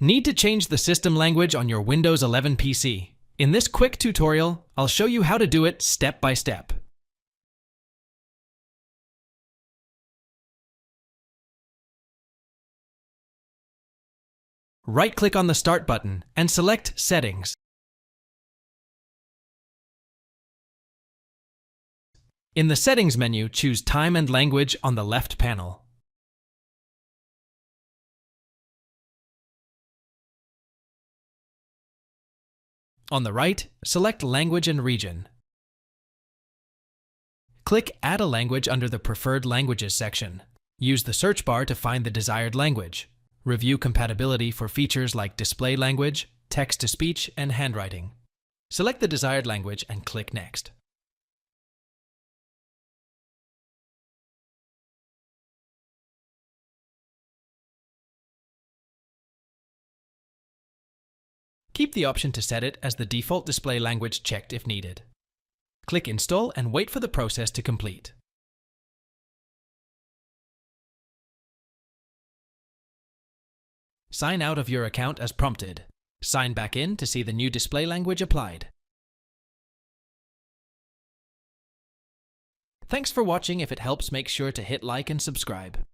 Need to change the system language on your Windows 11 PC? In this quick tutorial, I'll show you how to do it step by step. Right-click on the Start button and select Settings. In the Settings menu, choose Time and Language on the left panel. On the right, select Language and Region. Click Add a Language under the Preferred Languages section. Use the search bar to find the desired language. Review compatibility for features like display language, text-to-speech, and handwriting. Select the desired language and click Next. Keep the option to set it as the default display language checked if needed. Click Install and wait for the process to complete. Sign out of your account as prompted. Sign back in to see the new display language applied. Thanks for watching. If it helps, make sure to hit like and subscribe.